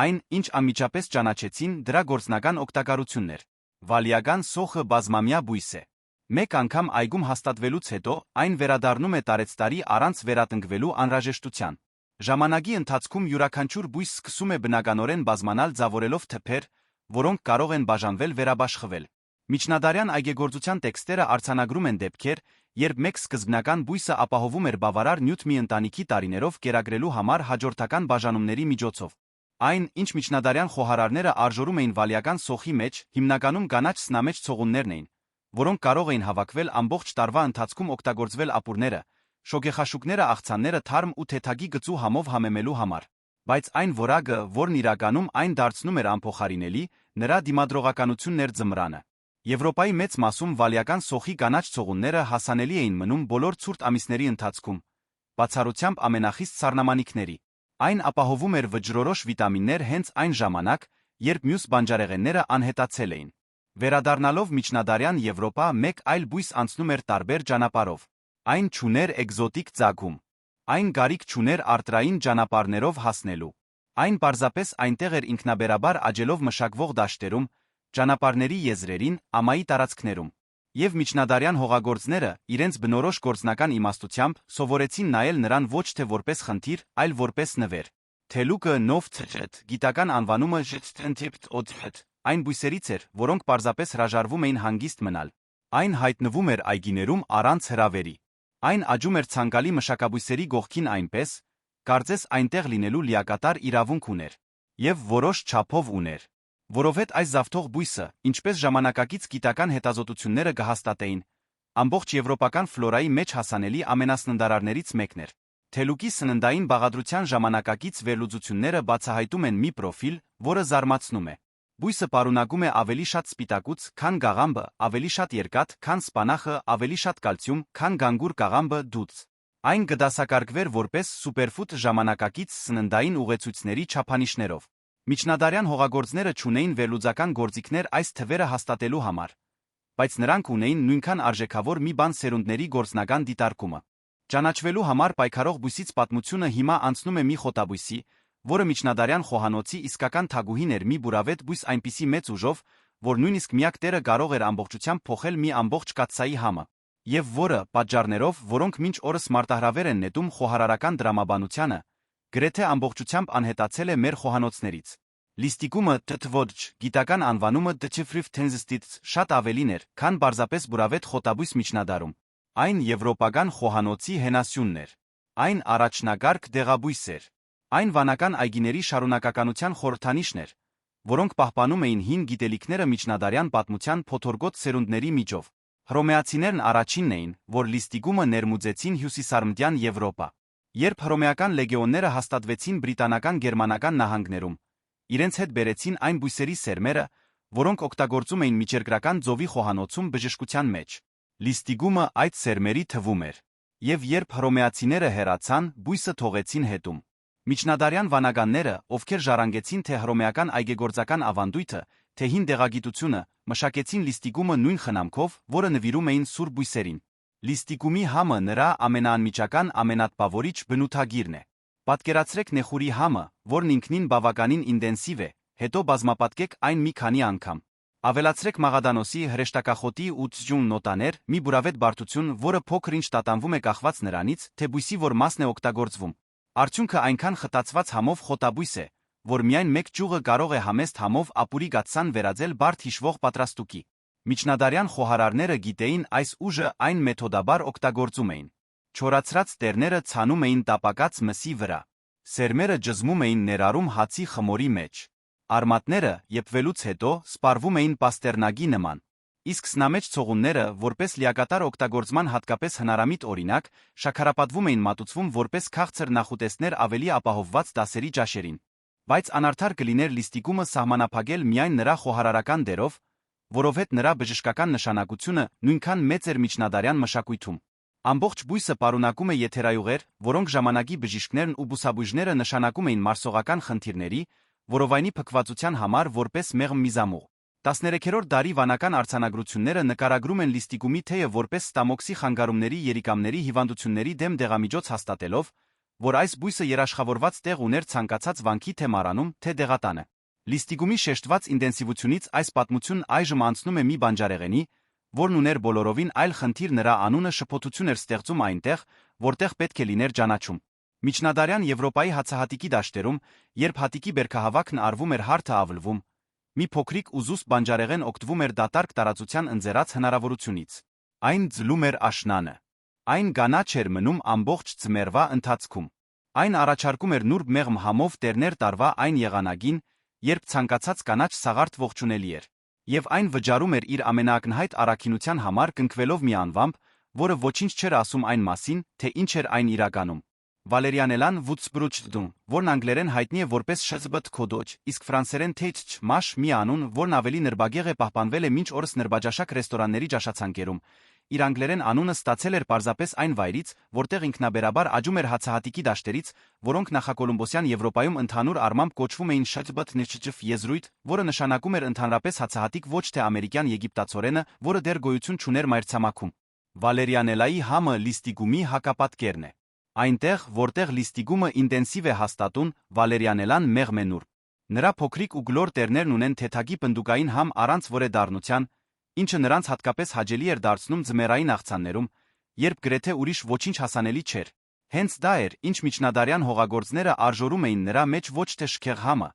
այն, ինչ անմիջապես ճանաչեցին, դրա գործնական օգտակարությունն էր։ Վալիական սոխը բազմամյա բույս է։ Մեկ անգամ այգում հաստատվելուց հետո այն վերադառնում է տարեցտարի առանց վերատնկվելու անհրաժեշտության։ Ժամանակի ընթացքում յուրաքանչյուր բույս սկսում է բնականորեն բազմանալ ձևավորելով թփեր, որոնք կարող են բաժանվել վերաբաշխվել։ Միջնադարյան այգեգործության տեքստերը արձանագրում են դեպքեր, երբ մեկ սկզբնական բույսը ապահովում էր բավարար նյութ մի ընտանիքի տարիներով կերակրելու համար հաջորդական բաժանումների միջոցով։ Այն, ինչ միջնադարյան խոհարարները արժորում էին վալիական սոխի մեջ, հիմնականում կանաչ սնամեջ ցողուններն էին, որոնք կարող էին հավաքվել ամբողջ տարվա ընթացքում օգտագործվել ապուրները, շոգեխաշուկները, աղցանները թարմ ու թեթագի գծու համով համեմելու համար։ Բայց այն որակը, որն իրականում այն դարձնում էր անփոխարինելի, նրա դիմադրողականությունն էր ձմռանը։ Եվրոպայի մեծ մասում վալիական սոխի կանաչ ցողունները հասանելի էին մնում բոլոր ցուրտ ամիսների ընթացքում, բացառությամբ ամենախիստ սառնամանիքների։ Այն ապահովում էր վճռորոշ վիտամիններ հենց այն ժամանակ, երբ մյուս բանջարեղենները անհետացել էին։ Վերադառնալով միջնադարյան Եվրոպա, մեկ այլ բույս անցնում էր տարբեր ճանապարհով։ Այն չուներ էկզոտիկ ծագում։ Այն գարիք չուներ արտրային ճանապարհներով հասնելու։ Այն պարզապես այնտեղ էր ինքնաբերաբար աճելով մշակվող դաշտերում, ճանապարհների եզրերին, ամայի տարածքներում։ Եվ միջնադարյան հողագործները, իրենց բնորոշ գործնական իմաստությամբ, սովորեցին նայել նրան ոչ թե որպես խնդիր, այլ որպես նվեր։ Թելուկը նովթետ, գիտական անվանումը ժթենթիպտ, այն բույսերից էր, որոնք պարզապես հրաժարվում էին հանգիստ մնալ։ Այն հայտնվում էր այգիներում առանց հրավերի։ Այն աճում էր ցանկալի մշակաբույսերի գողքին այնպես, կարծես այնտեղ լինելու լիակատար իրավունք ուներ։ Եվ որոշ չափով ուներ։ Որովհետև այս զավթող բույսը, ինչպես ժամանակակից գիտական հետազոտությունները կհաստատեին, ամբողջ եվրոպական ֆլորայի մեջ հասանելի ամենասննդարարներից մեկն էր։ Թելուկի սննդային բաղադրության ժամանակակից վերլուծությունները բացահայտում են մի պրոֆիլ, որը զարմացնում է։ Բույսը պարունակում է ավելի շատ սպիտակուց, քան գաղամբը, ավելի շատ երկաթ, քան սպանախը, ավելի շատ կալցիում, քան գանգուր կաղամբը դուց։ Այն կդասակարգվեր որպես սուպերֆուդ ժամանակակից սննդային ուղեցույցների չափանիշներով։ Միջնադարյան հողագործները չունեին վերլուծական գործիքներ այս թվերը հաստատելու համար, բայց նրանք ունեին նույնքան արժեքավոր մի բան սերունդների գործնական դիտարկումը։ Ճանաչվելու համար պայքարող բույսից պատմությունը հիմա անցնում է մի խոտաբույսի, որը միջնադարյան խոհանոցի իսկական թագուհին էր, մի բուրավետ բույս այնպիսի մեծ ուժով, որ նույնիսկ միակ տերը կարող էր ամբողջությամբ փոխել մի ամբողջ կաթսայի համը, եւ որը, պատճառներով, որոնք մինչ օրս մարտահրավեր են նետում խոհարարական դրամաբանությանը, գրեթե ամբողջությամբ անհետացել է մեր խոհանոցներից։ Լիստիկումը թթվոջ, գիտական անվանումը դչիֆրիվ թենզստից շատ ավելին էր, քան պարզապես բուրավետ խոտաբույս միջնադարում։ Այն եվրոպական խոհանոցի հենասյունն էր։ Այն առաջնակարգ դեղաբույս էր։ Այն վանական այգիների շարունակականության խորհրդանիշն էր, որոնք պահպանում էին հին գիտելիքները միջնադարյան պատմության փոթորկոտ սերունդների միջով։ Հռոմեացիներն առաջինն էին, որ լիստիկումը ներմուծեցին հյուսիսարմդյան Եվրոպա։ Երբ հռոմեական լեգեոնները հաստատվեցին բրիտանական գերմանական նահանգներում, իրենց հետ բերեցին այն բույսերի սերմերը, որոնք օգտագործում էին միջերկրական ծովի խոհանոցում բժշկության մեջ։ Լիստիգումը այդ սերմերի թվում էր։ Եվ երբ հռոմեացիները հեռացան, բույսը թողեցին հետում։ Միջնադարյան վանականները, ովքեր ժառանգեցին թե հռոմեական այգեգործական ավանդույթը, թե հին դեղագիտությունը, մշակեցին լիստիկումը նույն խնամքով, որը նվիրում էին սուր բույսերին։ Լիստիկումի համը նրա ամենաանմիջական ամենատպավորիչ բնութագիրն է։ Պատկերացրեք նեխուրի համը, որն ինքնին բավականին ինտենսիվ է, հետո բազմապատկեք այն մի քանի անգամ։ Ավելացրեք մաղադանոսի, հրեշտակախոտի ու ծջուն նոտաներ, մի բուրավետ բարդություն, որը փոքր-ինչ տատանվում է կախված նրանից, թե բույսի որ մասն է օգտագործվում։ Արդյունքը այնքան խտացված համով խոտաբույս է, որ միայն մեկ ճյուղը կարող է համեստ համով ապուրի գաթսան վերածել բարդ հիշվող պատրաստուկի։ Միջնադարյան խոհարարները գիտեին այս ուժը, այն մեթոդաբար օգտագործում էին։ Չորացրած տերները ցանում էին տապակած մսի վրա։ Սերմերը ջզմում էին ներառում հացի խմորի մեջ։ Արմատները, եփվելուց հետո, սպառվում էին պաստերնագի նման։ Իսկ սնամեջ ցողունները, որպես լիակատար օգտագործման հատկապես հնարամիտ օրինակ, շաքարապատվում էին մատուցվում որպես քաղցր նախուտեստներ ավելի ապահովված դասերի ճաշերին։ Բայց անարդար կլիներ լիստիկումը սահմանափակել միայն նրա խոհարարական դերով, որովհետև նրա բժշկական նշանակությունը նույնքան մեծ էր միջնադարյան մշակույթում։ Ամբողջ բույսը պարունակում է եթերայուղեր, որոնք ժամանակի բժիշկներն ու բուսաբույժները նշանակում էին մարսողական խնդիրների, որովայնի փքվածության համար որպես մեղմ միզամուղ։ 13-րդ դարի վանական արձանագրությունները նկարագրում են լիստիկումի թեյը որպես ստամոքսի խանգարումների երիկամների հիվանդությունների դեմ դեղամիջոց հաստատելով, որ այս բույսը երաշխավորված տեղ ուներ ցանկացած վանքի թե մառանում, թե դեղատանը։ Լիստիգումի շեշտված ինտենսիվությունից այս պատմությունն այժմ անցնում է մի բանջարեղենի, որն ուներ բոլորովին այլ խնդիր, նրա անունը շփոթություն էր ստեղծում այնտեղ, որտեղ պետք է լիներ ճանաչում։ Միջնադարյան Եվրոպայի հացահատիկի դաշտերում, երբ հատիկի բերքահավաքն արվում էր հարթը ավլվում, մի փոքրիկ ու զուսպ բանջարեղեն օգտվում էր դատարկ տարածության ընձեռած հնարավորությունից։ Այն ձլում էր աշնանը։ Այն կանաչ էր մնում ամբողջ ձմեռվա ընթացքում։ Այն առաջարկում էր նուրբ մեղմ համով տերներ տարվա այն եղանակին, երբ ցանկացած կանաչ սաղարթ ողջունելի էր։ Եվ այն վճարում էր իր ամենաակնհայտ առաքինության համար կնքվելով մի անվամբ, որը ոչինչ չէր ասում այն մասին, թե ինչ էր այն իրականում։ Վալերիանելան Վուտսբրուչդում, որն անգլերեն հայտնի է որպես Շզբտ քոդոջ, իսկ ֆրանսերեն Թեյչ մաշ մի անուն, որն ավելի նրբագեղ է պահպանվել է մինչ օրս նրբաճաշակ ռեստորանների ճաշացանկերում։ Իր անգլերեն անունը ստացել էր պարզապես այն վայրից, որտեղ ինքնաբերաբար աճում էր հացահատիկի դաշտերից, որոնք նախակոլումբոսյան Եվրոպայում ընդհանուր առմամբ կոչվում էին Շզբտ նիչջֆ եզրույթ, որը նշանակում էր ընդհանրապես հացահատիկ, ոչ թե ամերիկյան եգիպտացորենը, որը դեռ գոյություն չուներ մայրցամաքում։ Վալերիանելայի համը լիստիգումի հակապատկերն է։ Այնտեղ, որտեղ լիստիգումը ինտենսիվ է հաստատուն, վալերիանելան մեղմ է նուրբ։ Նրա փոքրիկ ու գլոր տերներն ունեն թեթագի պնդուկային համ առանց որեդառնության, ինչը նրանց հատկապես հաճելի էր դարձնում ձմեռային աղցաններում, երբ գրեթե ուրիշ ոչինչ հասանելի չէր։ Հենց դա էր, ինչ միջնադարյան հողագործները արժորում էին նրա մեջ ոչ թե շքեղ համը,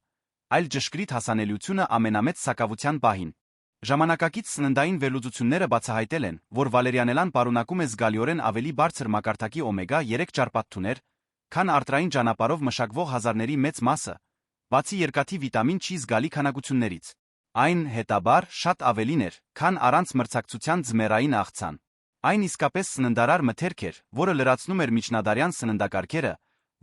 այլ ճշգրիտ հասանելիությունը ամենամեծ սակավության պահին։ Ժամանակակից սննդային վերլուծությունները բացահայտել են, որ վալերիանելան պարունակում է զգալիորեն ավելի բարձր մակարդակի օմեգա-3 ճարպաթթուներ, քան արտրային ճանապարհով մշակվող հազարների մեծ մասը, բացի երկաթի վիտամին Չ զգալի քանակություններից։ Այն, հետաբար, շատ ավելին էր, քան առանց մրցակցության ձմեռային աղցան։ Այն իսկապես սննդարար մթերք էր, որը լրացնում էր միջնադարյան սննդակարգերը,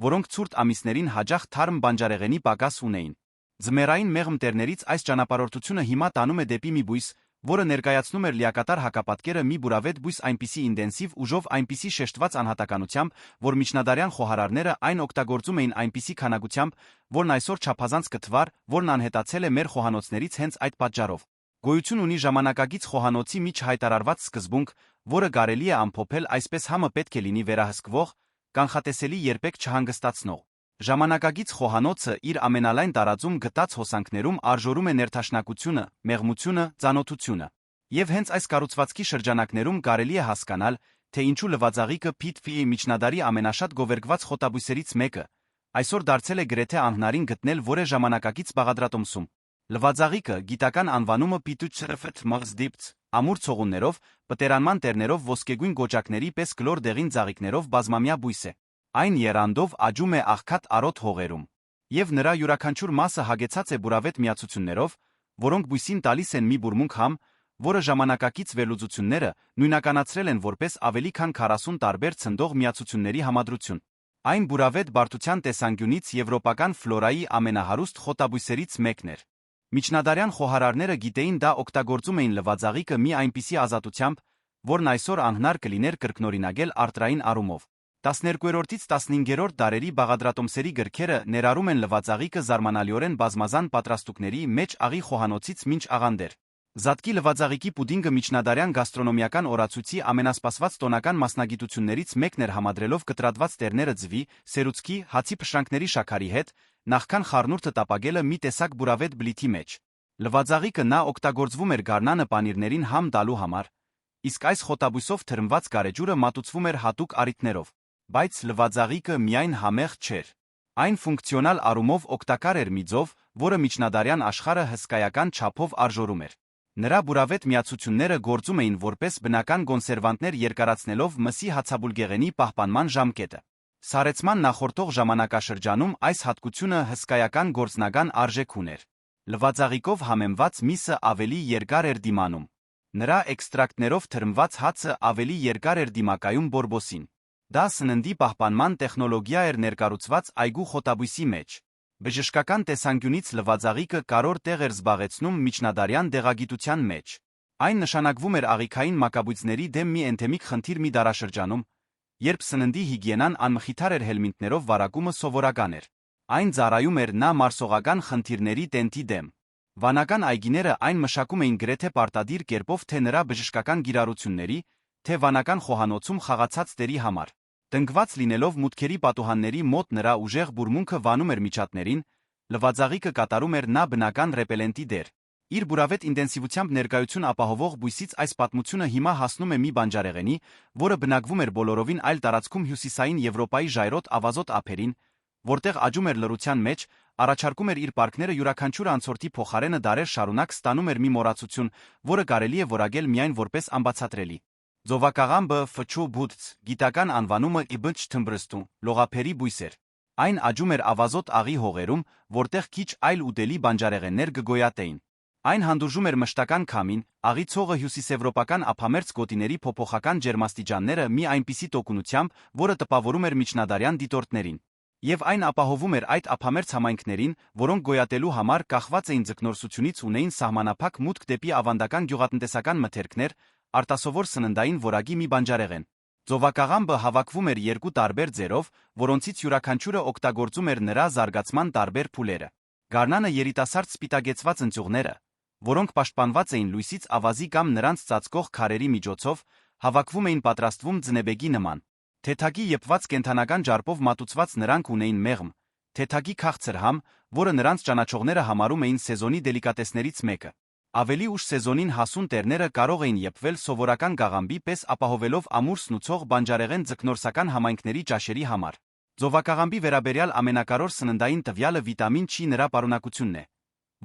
որոնք ցուրտ ամիսներին հաճախ թարմ բանջարեղենի պակաս ունեին։ Ձմեռային մեղմ տերներից այս ճանապարհորդությունը հիմա տանում է դեպի մի բույս, որը ներկայացնում էր լիակատար հակապատկերը մի բուրավետ բույս այնպիսի ինտենսիվ ուժով, այնպիսի շեշտված անհատականությամբ, որ միջնադարյան խոհարարները այն օգտագործում էին այնպիսի քանակությամբ, որն այսօր չափազանց կթվար, որն անհետացել է մեր խոհանոցներից հենց այդ պատճառով։ Գոյություն ունի ժամանակակից խոհանոցի մեջ հայտարարված սկզբունք, որը կարելի է ամփոփել այսպես՝ համը պետք է լինի վերահսկվող, կանխատեսելի, երբեք չհանգստացնող։ Ժամանակակից խոհանոցը իր ամենալայն տարածում գտած հոսանքներում արժորում է ներդաշնակությունը, մեղմությունը, ծանոթությունը։ Եվ հենց այս կառուցվածքի շրջանակներում կարելի է հասկանալ, թե ինչու լվաձաղիկը Փիթ-Ֆիի միջնադարի ամենաշատ գովերգված խոտաբույսերից մեկը, այսօր դարձել է գրեթե անհնարին գտնել որե ժամանակակից բաղադրատոմսում։ Լվաձաղիկը, գիտական անվանումը Պիտուչրեֆետ մաղզդիպց, ամուր ցողուններով, պտերանման տերներով ոսկեգույն գոճակների պես կլոր դեղին ծաղիկներով բազմամյա բույս է։ Այն եռանդով աճում է աղքատ արոտ հողերում, եւ նրա յուրաքանչյուր մասը հագեցած է բուրավետ միացություններով, որոնք բույսին տալիս են մի բուրմունք համ, որը ժամանակակից վերլուծությունները նույնականացրել են որպես ավելի քան 40 տարբեր ցնդող միացությունների համադրություն։ Այն բուրավետ բարդության տեսանկյունից եվրոպական ֆլորայի ամենահարուստ խոտաբույսերից մեկն էր։ Միջնադարյան խոհարարները գիտեին դա օգտագործում էին լվաձաղիկը մի այնպիսի ազատությամբ, որն այսօր անհնար կլիներ կրկնօրինակել արտրային առումով։ 12-ից 15-րդ դարերի բաղադրատոմսերի գրքերը ներառում են լվաձաղիկը զարմանալիորեն բազմազան պատրաստուկների մեջ աղի խոհանոցից մինչ աղանդեր։ Զատկի լվաձաղիկի պուդինգը միջնադարյան գաստրոնոմիական օրացույցի ամենասպասված տոնական մասնագիտություններից մեկն էր համադրելով կտրատված տերները ձվի, սերուցքի, հացի փշրանքների շաքարի հետ, նախքան խառնուրդը տապակելը մի տեսակ բուրավետ բլիթի մեջ։ Լվաձաղիկը նա օգտագործվում էր գարնանը պանիրներին համ տալու համար, իսկ այս խոտաբույսով թրմված գարեջուրը մատուցվում էր հատուկ առիթներով։ Բայց լվաձաղիկը միայն համեղ չէր։ Այն ֆունկցիոնալ առումով օգտակար էր մի ձով, որը միջնադարյան աշխարհը հսկայական չափով արժորում էր։ Նրա բուրավետ միացությունները գործում էին որպես բնական կոնսերվանտներ, երկարացնելով մսի հացաբուլգեղենի պահպանման ժամկետը։ Սառեցման նախորդող ժամանակաշրջանում այս հատկությունը հսկայական գործնական արժեք ուներ։ Լվաձաղիկով համեմված միսը ավելի երկար էր դիմանում։ Նրա էքստրակտներով թրմված հացը ավելի երկար էր դիմակայում բորբոսին։ Դա սննդի պահպանման տեխնոլոգիա էր ներկառուցված այգու խոտաբույսի մեջ։ Բժշկական տեսանկյունից լվաձաղիկը կարևոր տեղ էր զբաղեցնում միջնադարյան դեղագիտության մեջ։ Այն նշանակվում էր աղիքային մակաբույծների դեմ մի էնդեմիկ խնդիր մի դարաշրջանում, երբ սննդի հիգիենան անմխիթար էր, հելմինտներով վարակումը սովորական էր։ Այն ծառայում էր նա մարսողական խնդիրների տենթի դեմ։ Վանական այգիները այն մշակում էին գրեթե պարտադիր կերպով թե նրա բժշկական կիրառությունների, թե վանական խոհանոցում խաղացած տերի համար։ Տնկված լինելով մուտքերի պատուհանների մոտ նրա ուժեղ բուրմունքը վանում էր միջատներին, Լվաձաղիկը կատարում էր նա բնական ռեպելենտի դեր։ Իր բուրավետ ինտենսիվությամբ ներկայություն ապահովող բույսից այս պատմությունը հիմա հասնում է մի բանջարեղենի, որը բնակվում էր բոլորովին այլ տարածքում հյուսիսային Եվրոպայի ժայռոտ ավազոտ ափերին, որտեղ աճում էր լռության մեջ, առաջարկում էր իր պարկները յուրաքանչյուր անցորդի փոխարենը դարեր շարունակ ստանում էր մի մոռացություն, որը կարելի է որակել միայն որպես անբացատրելի։ Ձովակաղամբը ֆչու բուդց, գիտական անվանումը իբնչ թմբրստու, լողափերի բույս էր։ Այն աճում էր ավազոտ աղի հողերում, որտեղ քիչ այլ ուտելի բանջարեղեններ կգոյատեին։ Այն հանդուրժում էր մշտական քամին, աղի ցողը հյուսիսեվրոպական ափամերձ գոտիների փոփոխական ջերմաստիճանները մի այնպիսի տոկունությամբ, որը տպավորում էր միջնադարյան դիտորդներին։ Եվ այն ապահովում էր այդ ափամերձ համայնքներին, որոնք գոյատելու համար կախված էին ձկնորսությունից ունեին սահմանափակ մուտք դեպի ավանդական գյուղատնտեսական մթերքներ, արտասովոր սննդային որակի մի բանջարեղեն։ Ձովակաղամբը հավաքվում էր երկու տարբեր ձերով, որոնցից յուրաքանչյուրը օգտագործում էր նրա զարգացման տարբեր փուլերը։ Գարնանը երիտասարդ սպիտակեցված ընձյուղները, որոնք պաշտպանված էին լույսից ավազի կամ նրանց ծածկող քարերի միջոցով, հավաքվում էին պատրաստվում ձնեբեգի նման։ Թեթակի եփված կենդանական ջարպով մատուցված նրանք ունեին մեղմ, թեթակի քաղցր համ, որը նրանց ճանաչողները համարում էին սեզոնի դելիկատեսներից մեկը։ Ավելի ուշ սեզոնին հասուն տերները կարող էին եփվել սովորական գաղամբի պես ապահովելով ամուր սնուցող բանջարեղեն ձկնորսական համայնքների ճաշերի համար։ Ձովակաղամբի վերաբերյալ ամենակարևոր սննդային տվյալը վիտամին Չ նրա պարունակությունն է,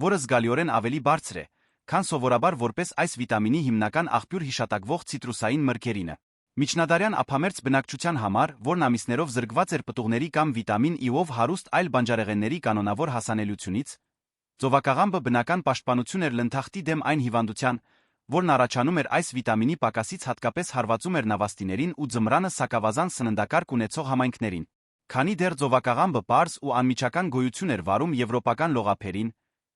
որը զգալիորեն ավելի բարձր է, քան սովորաբար որպես այս վիտամինի հիմնական աղբյուր հիշատակվող ցիտրուսային մրգերինը։ Միջնադարյան ափամերձ բնակչության համար, որն ամիսներով զրկված էր պտուղների կամ վիտամին Ի-ով հարուստ այլ բանջարեղենների կանոնավոր հասանելիությունից, ձովակաղամբը բնական պաշտպանություն էր լնթախտի դեմ այն հիվանդության, որն առաջանում էր այս վիտամինի պակասից հատկապես հարվածում էր նավաստիներին ու ձմռանը սակավազան սննդակարգ ունեցող համայնքներին։ Քանի դեռ ձովակաղամբը պարզ ու անմիջական գոյություն էր վարում եվրոպական լողափերին,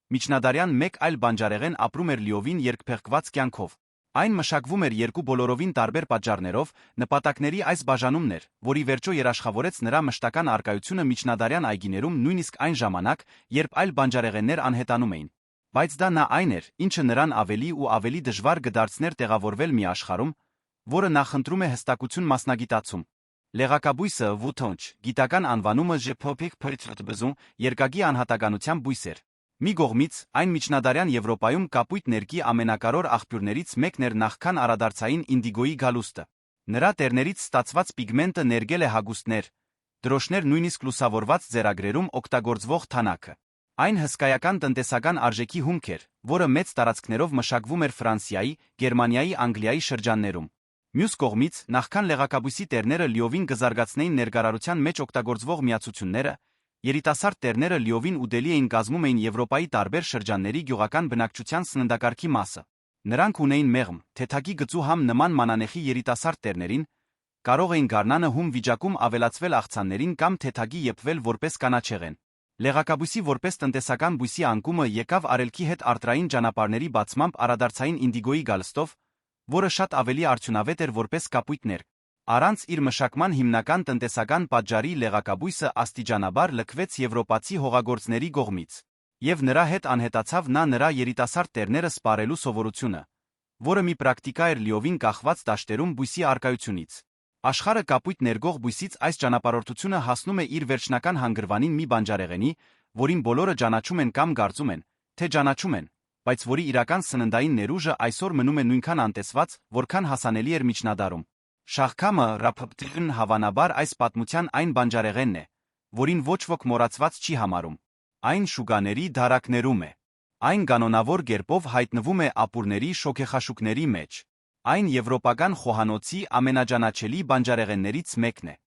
միջնադարյան մեկ այլ բանջարեղեն ապրում էր լիովին երկփեղկված կյանքով։ Այն մշակվում էր երկու բոլորովին տարբեր պատճառներով, նպատակների այս բաժանումն էր, որի վերջո երաշխավորեց նրա մշտական առկայությունը միջնադարյան այգիներում նույնիսկ այն ժամանակ, երբ այլ բանջարեղեններ անհետանում էին։ Բայց դա նա այն էր, ինչը նրան ավելի ու ավելի դժվար կդարձներ տեղավորվել մի աշխարհում, որը նախընտրում է հստակություն մասնագիտացում։ Լեղակաբույսը վութոնչ, գիտական անվանումը ժեփոփիկ փրիցրտբզու, երկակի անհատականության բույս էր։ Մի կողմից, այն միջնադարյան Եվրոպայում կապույտ ներկի ամենակարևոր աղբյուրներից մեկն էր նախքան արադարձային ինդիգոյի գալուստը։ Նրա տերներից ստացված պիգմենտը ներկել է հագուստներ, դրոշներ նույնիսկ լուսավորված ձեռագրերում օգտագործվող թանաքը։ Այն հսկայական տնտեսական արժեքի հումք էր, որը մեծ տարածքներով մշակվում էր Ֆրանսիայի, Գերմանիայի, Անգլիայի շրջաններում։ Մյուս կողմից, նախքան լեղակաբույսի տերները լիովին կզարգացնեին ներկարարության մեջ օգտագործվող միացությունները, երիտասարդ տերները լիովին ուտելի էին կազմում էին Եվրոպայի տարբեր շրջանների գյուղական բնակչության սննդակարգի մասը։ Նրանք ունեին մեղմ, թեթակի գծու համ նման մանանեխի երիտասարդ տերներին, կարող էին գարնանը հում վիճակում ավելացվել աղցաններին կամ թեթակի եփվել որպես կանաչեղեն։ Լեղակաբույսի որպես տնտեսական բույսի անկումը եկավ արելքի հետ արտրային ճանապարհների բացմամբ արադարձային ինդիգոյի գալստով, որը շատ ավելի արդյունավետ էր որպես կապույտ ներկ։ Առանց իր մշակման հիմնական տնտեսական պատճառի լեղակաբույսը աստիճանաբար լքվեց եվրոպացի հողագործների կողմից, եւ նրա հետ անհետացավ նրա երիտասարդ տերները սպառելու սովորությունը, որը մի պրակտիկա էր լիովին կախված դաշտերում բույսի առկայությունից։ Աշխարհը կապույտ ներգող բույսից այս ճանապարհորդությունը հասնում է իր վերջնական հանգրվանին մի բանջարեղենի, որին բոլորը ճանաչում են կամ կարծում են, թե ճանաչում են, բայց որի իրական սննդային ներուժը այսօր մնում է նույնքան անտեսված, որքան հասանելի էր միջնադարում։ Շաղքամը ռափպտիգն հավանաբար այս պատմության այն բանջարեղենն է, որին ոչ ոք մոռացված չի համարում։ Այն շուկաների դարակներում է։ Այն կանոնավոր կերպով հայտնվում է ապուրների շոգեխաշուկների մեջ։ Այն եվրոպական խոհանոցի ամենաճանաչելի բանջարեղեններից մեկն է։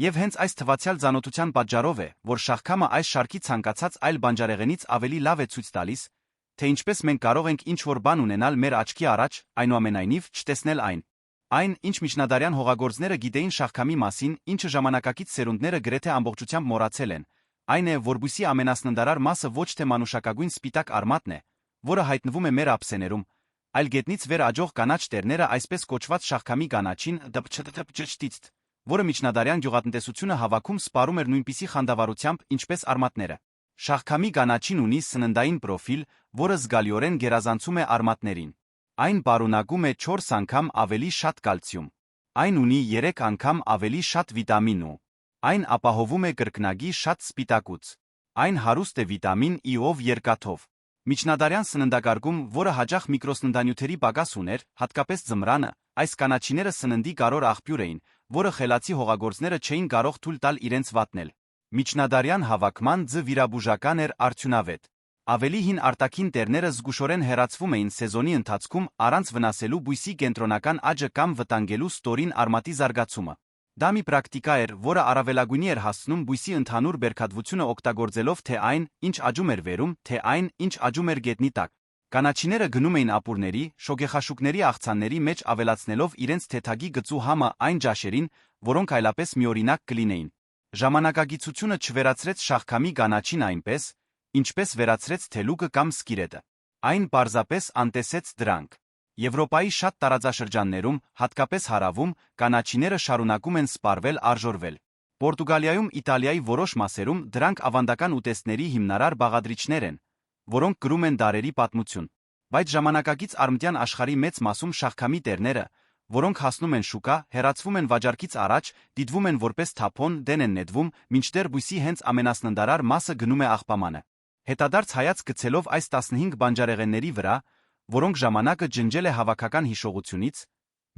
Եվ հենց այս թվացյալ ծանոթության պատճառով է, որ շաղքամը այս շարքի ցանկացած այլ բանջարեղենից ավելի լավ է ցույց տալիս, թե ինչպես մենք կարող ենք ինչ-որ բան ունենալ մեր աչքի առաջ, այնուամենայնիվ չտեսնել այն։ Այն, ինչ միջնադարյան հողագործները գիտեին շաղքամի մասին, ինչը ժամանակակից սերունդները գրեթե ամբողջությամբ մոռացել են, այն է, որ բույսի ամենասննդարար մասը ոչ թե մանուշակագույն սպիտակ արմատն է, որը հայտնվում է մեր ափսեներում, այլ գետնից վեր աճող կանաչ տերները այսպես կոչված շաղքամի կանաչին դպչտպճտից, որը միջնադարյան գյուղատնտեսությունը հավաքում սպառում էր նույնպիսի խանդավառությամբ, ինչպես արմատները։ Շաղքամի կանաչին ունի սննդային պրոֆիլ, որը զգալիորեն գերազանցում է արմատներին։ Այն պարունակում է 4 անգամ ավելի շատ կալցիում։ Այն ունի 3 անգամ ավելի շատ վիտամին ու։ Այն ապահովում է կրկնագի շատ սպիտակուց։ Այն հարուստ է վիտամին E-ով երկաթով։ Միջնադարյան սննդակարգում, որը հաճախ միկրոսննդանյութերի պակաս ուներ, հատկապես ձմռանը, այս կանաչիները սննդի կարևոր աղբյուր էին, որը խելացի հողագործները չէին կարող թույլ տալ իրենց վատնել։ Միջնադարյան հավաքման ձ վիրաբուժական էր արդյունավետ։ Ավելի հին արտաքին տերները զգուշորեն հեռացվում էին սեզոնի ընթացքում առանց վնասելու բույսի կենտրոնական աճը կամ վտանգելու ստորին արմատի զարգացումը։ Դա մի պրակտիկա էր, որը առավելագույնի էր հասցնում բույսի ընդհանուր բերքատվությունը օգտագործելով թե այն, ինչ աճում էր վերում, թե այն, ինչ աճում էր գետնի տակ։ Կանաչիները գնում էին ապուրների, շոգեխաշուկների աղցանների մեջ ավելացնելով իրենց թեթագի գծու համը այն ջաշերին, որոնք այլապես միօրինակ կլինեին։ Ժամանակագիտությունը չվերացրեց շաղքամի կանաչին այնպես, ինչպես վերացրեց թելուկը կամ սկիրետը։ Այն պարզապես անտեսեց դրանք։ Եվրոպայի շատ տարածաշրջաններում, հատկապես հարավում, կանաչիները շարունակում են սպառվել արժորվել։ Պորտուգալիայում, Իտալիայի որոշ մասերում դրանք ավանդական ուտեստների հիմնարար բաղադրիչներ են, որոնք կրում են դարերի պատմություն։ Բայց ժամանակակից արմտյան աշխարհի մեծ մասում շաղքամի տերները, որոնք հասնում են շուկա, հեռացվում են վաճառքից առաջ, դիտվում են որպես թափոն, դեն են նետվում, մինչդեռ բույսի հենց ամենասննդարար մասը գնում է աղբամանը։ Հետադարձ հայացք գցելով այս 15 բանջարեղենների վրա, որոնք ժամանակը ջնջել է հավաքական հիշողությունից,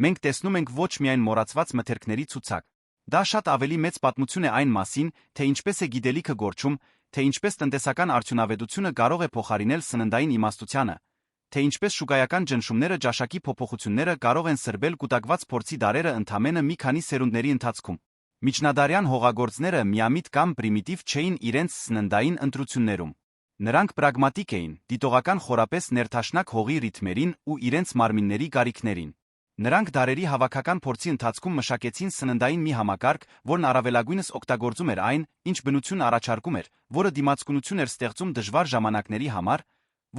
մենք տեսնում ենք ոչ միայն մոռացված մթերքների ցուցակ։ Դա շատ ավելի մեծ պատմություն է այն մասին, թե ինչպես է գիտելիքը գործում, թե ինչպես տնտեսական արդյունավետությունը կարող է փոխարինել սննդային իմաստությանը, թե ինչպես շուկայական ճնշումները ճաշակի փոփոխությունները կարող են սրբել կուտակված փորձի դարերը ընդամենը մի քանի սերունդների ընթացքում։ Միջնադարյան հողագործները միամիտ կամ պրիմիտիվ չէին իրենց սննդային ընտրություններում։ Նրանք պրագմատիկ էին, դիտողական խորապես ներթաշնակ հողի ռիթմերին ու իրենց մարմինների կարիքներին։ Նրանք դարերի հավաքական փորձի ընթացքում մշակեցին սննդային մի համակարգ, որն առավելագույնս օգտագործում էր այն, ինչ բնությունն առաջարկում էր, որը դիմացկունություն էր ստեղծում դժվար ժամանակների համար,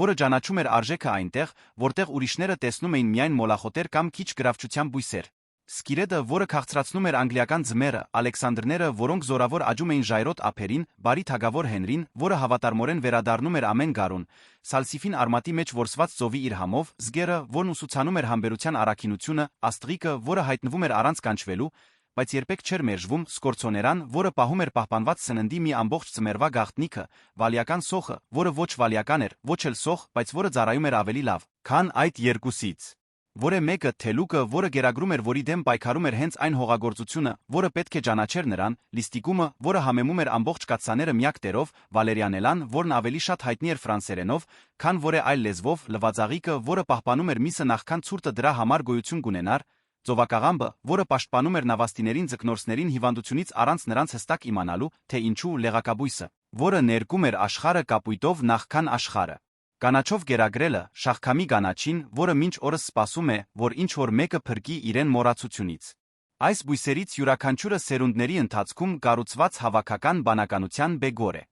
որը ճանաչում էր արժեքը այնտեղ, որտեղ ուրիշները տեսնում էին միայն մոլախոտեր կամ քիչ գրավչության բույսեր։ Սկիրեդը, որը քաղցրացնում էր անգլիական ձմեռը, Ալեքսանդրները, որոնք զորավոր աճում էին ժայռոտ ափերին, բարի թագավոր Հենրին, որը հավատարմորեն վերադառնում էր ամեն գարուն, Սալսիֆին արմատի մեջ որսված ծովի իր համով, Զգերը, որն ուսուցանում էր համբերության առաքինությունը, Աստրիկը, որը հայտնվում էր առանց կանչվելու, բայց երբեք չէր մերժվում, Սկորցոներան, որը պահում էր պահպանված սննդի մի ամբողջ ծմերվա գաղտնիքը, Վալիական սոխը, որը ոչ վալիական էր, ոչ էլ սոխ, բայց որը ծառայում էր ավելի լավ, քան այդ երկուսից։ Որը մեկը թելուկը, որը գերագրում էր, որի դեմ պայքարում էր հենց այն հողագործությունը, որը պետք է ճանաչեր նրան, լիստիկումը, որը համեմում էր ամբողջ կաթսաները միակ տերով, վալերիանելան, որն ավելի շատ հայտնի էր ֆրանսերենով, քան որ է այլ լեզվով, լվացաղիկը, որը պահպանում էր միսը նախքան ցուրտը դրա համար գոյություն կունենար, ծովակաղամբը, որը պաշտպանում էր նավաստիներին ձկնորսներին հիվանդությունից առանց նրանց հստակ իմանալու, թե ինչու լեղակաբույսը, որը ներկում էր աշխարհը կապույտով նախքան աշխարհը։ Կանաչով գերագրելը, շաղքամի կանաչին, որը մինչ օրս սպասում է, որ ինչ-որ մեկը փրկի իրեն մոռացությունից։ Այս բույսերից յուրաքանչյուրը սերունդների ընթացքում կառուցված հավաքական բանականության բեգոր է։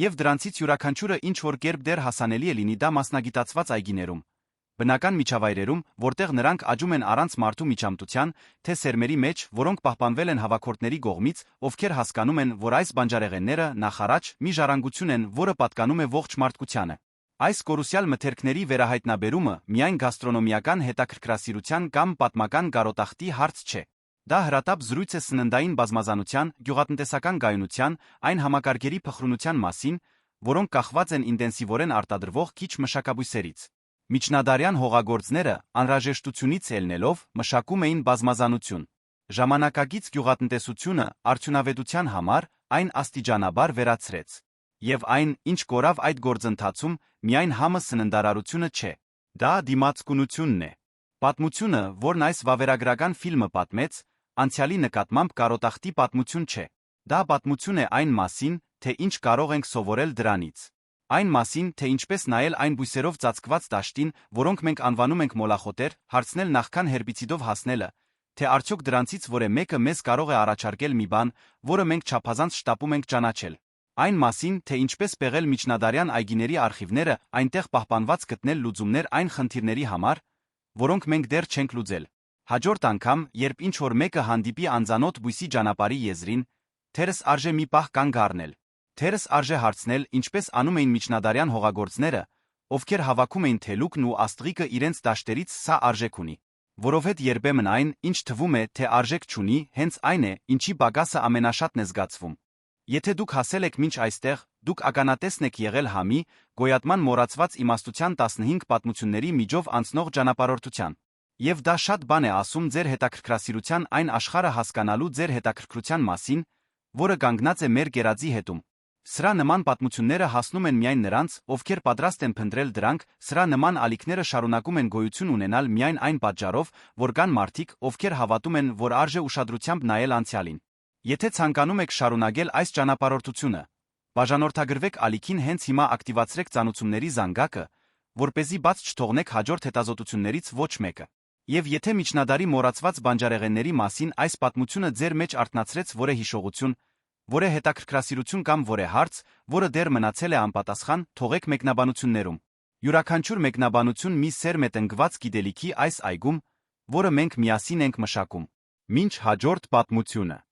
Եվ դրանցից յուրաքանչյուրը ինչ-որ կերպ դեռ հասանելի է լինի դա մասնագիտացված այգիներում, բնական միջավայրերում, որտեղ նրանք աճում են առանց մարդու միջամտության, թե սերմերի մեջ, որոնք պահպանվել են հավաքորդների կողմից, ովքեր հասկանում են, որ այս բանջարեղենները նախարաջ մի ժառանգություն են, որը պատկանում է ողջ մարդկությանը։ Այս կորուսյալ մթերքների վերահայտնաբերումը միայն գաստրոնոմիական հետաքրքրասիրության կամ պատմական գարոտախտի հարց չէ։ Դա հրատապ զրույց է սննդային բազմազանության, գյուղատնտեսական գայունության, այն համակարգերի փխրունության մասին, որոնք կախված են ինտենսիվորեն արտադրվող քիչ մշակաբույսերից։ Միջնադարյան հողագործները, անհրաժեշտությունից ելնելով, մշակում էին բազմազանություն։ Ժամանակակից գյուղատնտեսությունը արդյունավետության համար այն աստիճանաբար վերացրեց։ Եվ այն, ինչ կորավ այդ գործընթացում, միայն համը սննդարարությունը չէ։ Դա դիմացկունությունն է։ Պատմությունը, որն այս վավերագրական ֆիլմը պատմեց, անցյալի նկատմամբ կարոտախտի պատմություն չէ։ Դա պատմություն է այն մասին, թե ինչ կարող ենք սովորել դրանից։ Այն մասին, թե ինչպես նայել այն բույսերով ծածկված դաշտին, որոնք մենք անվանում ենք մոլախոտեր, հարցնել նախքան հերբիցիդով հասնելը, թե արդյոք դրանցից որը մեկը մեզ կարող է առաջարկել մի բան, որը մենք չափազանց շտապում ենք ճանաչել։ Այն մասին, թե ինչպես պեղել միջնադարյան այգիների արխիվները, այնտեղ պահպանված գտնել լուծումներ այն խնդիրների համար, որոնք մենք դեռ չենք լուծել։ Հաջորդ անգամ, երբ ինչ-որ մեկը հանդիպի անծանոթ բույսի ճանապարհի եզրին, թերս արժե մի պահ կանգ առնել։ Թերս արժե հարցնել, ինչպես անում էին միջնադարյան հողագործները, ովքեր հավաքում էին թելուկն ու աստրիկը իրենց դաշտերից, սա արժեք ունի։ Որովհետև երբեմն այն, ինչ թվում է, թե արժեք չունի, հենց այն է, ինչի պակասը ամենաշատն է զգացվում։ Եթե դուք հասել եք մինչ այստեղ, Դուք ականատեսն եք եղել համի, գոյատման մոռացված իմաստության 15 պատմությունների միջով անցնող ճանապարհորդության։ Եվ դա շատ բան է ասում ձեր հետաքրքրասիրության այն աշխարհը հասկանալու ձեր հետաքրքրության մասին, որը կանգնած է մեր գերածի հետում։ Սրա նման պատմությունները հասնում են միայն նրանց, ովքեր պատրաստ են փնտրել դրանք, սրա նման ալիքները շարունակում են գոյություն ունենալ միայն այն պատճառով, որ կան մարդիկ, ովքեր հավատում են, որ արժե ուշադրությամբ նայել անցյալին։ Եթե ցանկանում եք շարունակել այս ճանապարհորդությունը, բաժանորդագրվեք ալիքին հենց հիմա ակտիվացրեք ծանուցումների զանգակը, որպեսզի բաց չթողնեք հաջորդ հետազոտություններից ոչ մեկը։ Եվ եթե միջնադարի մոռացված բանջարեղենների մասին այս պատմությունը ձեր մեջ արթնացրեց որե հիշողություն, որե հետաքրքրասիրություն կամ որե հարց, որը դեռ մնացել է անպատասխան, թողեք մեկնաբանություններում։ Յուրաքանչյուր մեկնաբանություն մի սերմ է տնկված գիտելիքի այս այգում, որը մենք միասին ենք մշակում։ Մինչ հաջորդ պատմությունը։